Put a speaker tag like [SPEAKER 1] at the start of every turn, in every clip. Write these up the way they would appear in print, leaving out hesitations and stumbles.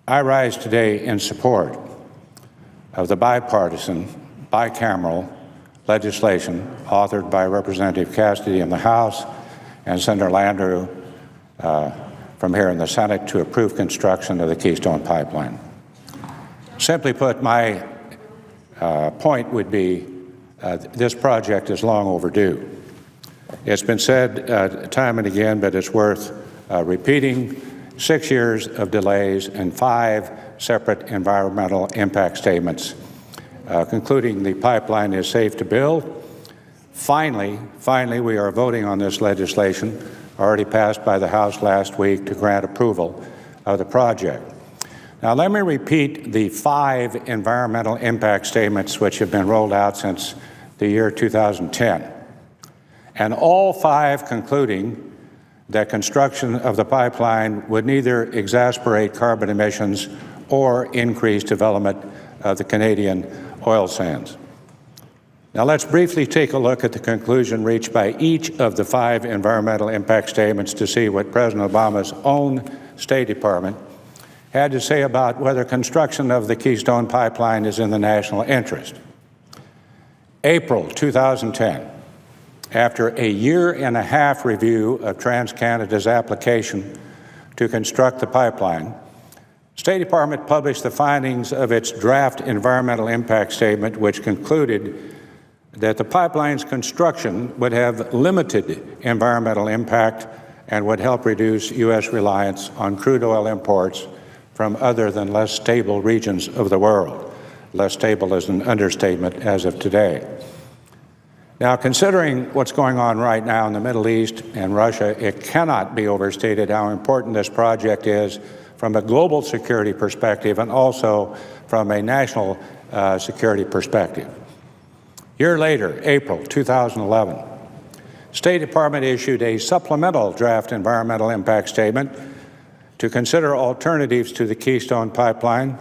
[SPEAKER 1] I rise today in support of the bipartisan, bicameral legislation authored by Representative Cassidy in the House and Senator Landrieu from here in the Senate to approve construction of the Keystone Pipeline. Simply put, my point would be this project is long overdue. It's been said time and again, but it's worth repeating. 6 years of delays and 5 separate environmental impact statements concluding the pipeline is safe to build. Finally, we are voting on this legislation, already passed by the House last week, to grant approval of the project. Now, let me repeat the 5 environmental impact statements which have been rolled out since the year 2010, and all 5 concluding that construction of the pipeline would neither exacerbate carbon emissions or increase development of the Canadian oil sands. Now, let's briefly take a look at the conclusion reached by each of the 5 environmental impact statements to see what President Obama's own State Department had to say about whether construction of the Keystone Pipeline is in the national interest. April 2010. After a year-and-a-half review of TransCanada's application to construct the pipeline, State Department published the findings of its draft environmental impact statement, which concluded that the pipeline's construction would have limited environmental impact and would help reduce U.S. reliance on crude oil imports from other than less stable regions of the world. Less stable is an understatement as of today. Now, considering what's going on right now in the Middle East and Russia, it cannot be overstated how important this project is from a global security perspective and also from a national security perspective. A year later, April 2011, State Department issued a supplemental draft environmental impact statement to consider alternatives to the Keystone Pipeline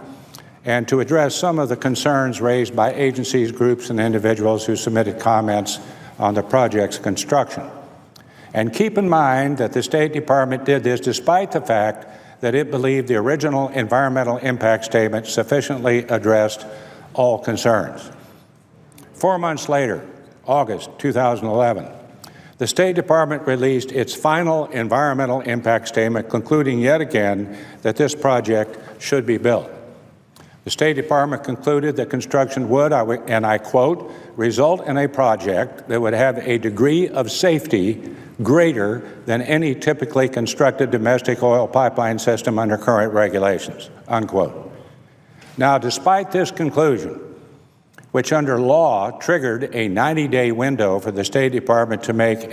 [SPEAKER 1] and to address some of the concerns raised by agencies, groups, and individuals who submitted comments on the project's construction. And keep in mind that the State Department did this despite the fact that it believed the original environmental impact statement sufficiently addressed all concerns. 4 months later, August 2011, the State Department released its final environmental impact statement, concluding yet again that this project should be built. The State Department concluded that construction would, and I quote, result in a project that would have a degree of safety greater than any typically constructed domestic oil pipeline system under current regulations, unquote. Now, despite this conclusion, which under law triggered a 90-day window for the State Department to make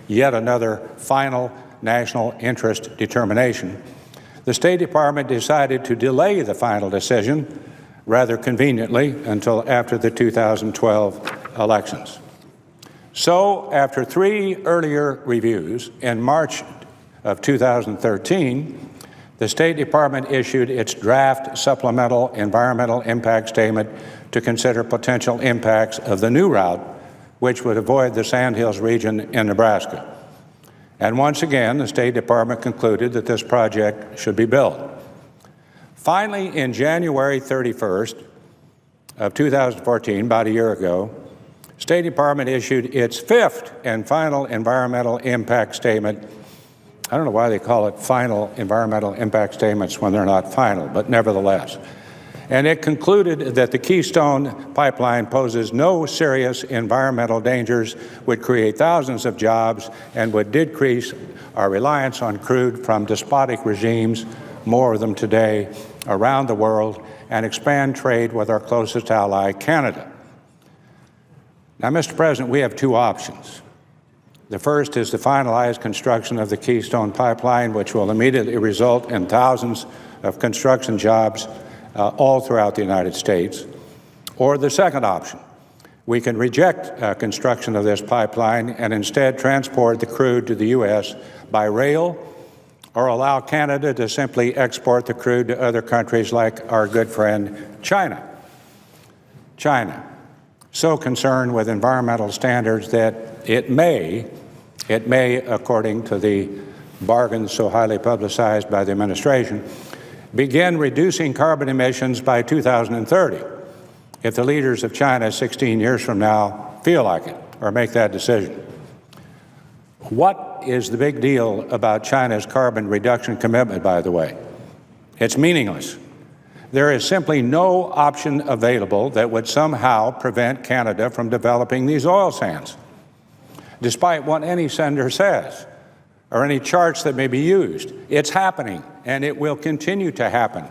[SPEAKER 1] yet another final national interest determination, the State Department decided to delay the final decision, rather conveniently, until after the 2012 elections. So, after 3 earlier reviews, in March of 2013, the State Department issued its draft supplemental environmental impact statement to consider potential impacts of the new route, which would avoid the Sandhills region in Nebraska. And once again, the State Department concluded that this project should be built. Finally, in January 31st of 2014, about a year ago, State Department issued its 5th and final environmental impact statement. I don't know why they call it final environmental impact statements when they're not final, but nevertheless. And it concluded that the Keystone Pipeline poses no serious environmental dangers, would create thousands of jobs, and would decrease our reliance on crude from despotic regimes, more of them today, around the world, and expand trade with our closest ally, Canada. Now, Mr. President, we have 2 options. The first is to finalize construction of the Keystone Pipeline, which will immediately result in thousands of construction jobs all throughout the United States. Or the second option, we can reject construction of this pipeline and instead transport the crude to the U.S. by rail, or allow Canada to simply export the crude to other countries like our good friend China. China, so concerned with environmental standards that it may, according to the bargain so highly publicized by the administration, begin reducing carbon emissions by 2030 if the leaders of China 16 years from now feel like it or make that decision. What is the big deal about China's carbon reduction commitment, by the way? It's meaningless. There is simply no option available that would somehow prevent Canada from developing these oil sands, despite what any senator says or any charts that may be used. It's happening, and it will continue to happen.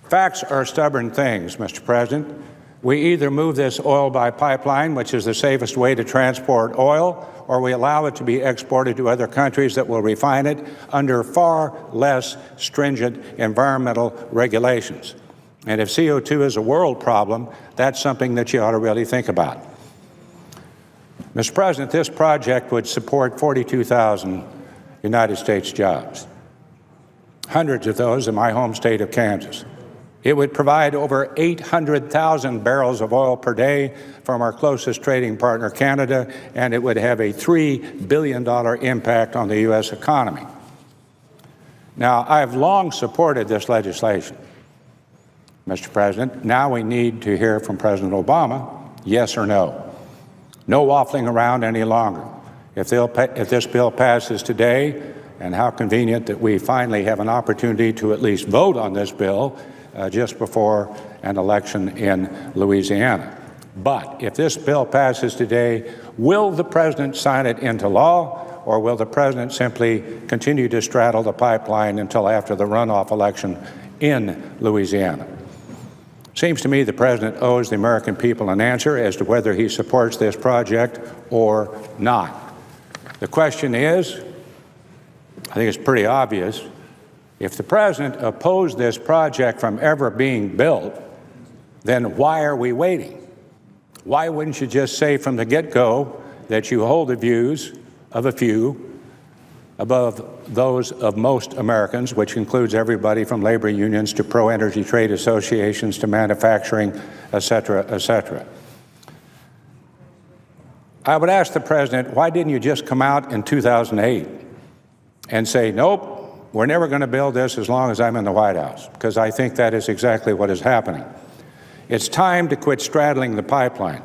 [SPEAKER 1] Facts are stubborn things, Mr. President. We either move this oil by pipeline, which is the safest way to transport oil, or we allow it to be exported to other countries that will refine it under far less stringent environmental regulations. And if CO2 is a world problem, that's something that you ought to really think about. Mr. President, this project would support 42,000 United States jobs, hundreds of those in my home state of Kansas. It would provide over 800,000 barrels of oil per day from our closest trading partner, Canada, and it would have a $3 billion impact on the U.S. economy. Now, I've long supported this legislation, Mr. President. Now we need to hear from President Obama, yes or no. No waffling around any longer. If this bill passes today, and how convenient that we finally have an opportunity to at least vote on this bill just before an election in Louisiana. But if this bill passes today, will the president sign it into law, or will the president simply continue to straddle the pipeline until after the runoff election in Louisiana? Seems to me the president owes the American people an answer as to whether he supports this project or not. The question is, I think it's pretty obvious, if the president opposed this project from ever being built, then why are we waiting? Why wouldn't you just say from the get-go that you hold the views of a few above those of most Americans, which includes everybody from labor unions to pro-energy trade associations to manufacturing, et cetera, et cetera? I would ask the president, why didn't you just come out in 2008 and say, nope, we're never going to build this as long as I'm in the White House? Because I think that is exactly what is happening. It's time to quit straddling the pipeline.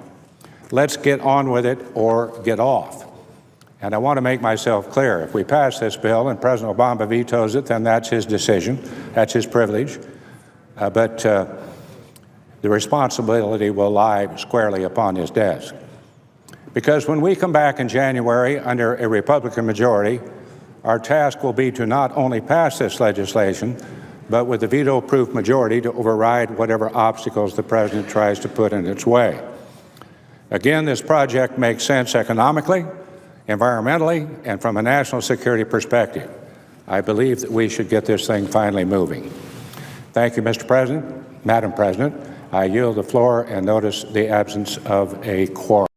[SPEAKER 1] Let's get on with it or get off. And I want to make myself clear. If we pass this bill and President Obama vetoes it, then that's his decision. That's his privilege. But the responsibility will lie squarely upon his desk. Because when we come back in January under a Republican majority, our task will be to not only pass this legislation, but with a veto-proof majority to override whatever obstacles the president tries to put in its way. Again, this project makes sense economically, environmentally, and from a national security perspective. I believe that we should get this thing finally moving. Thank you, Mr. President. Madam President, I yield the floor and notice the absence of a quorum.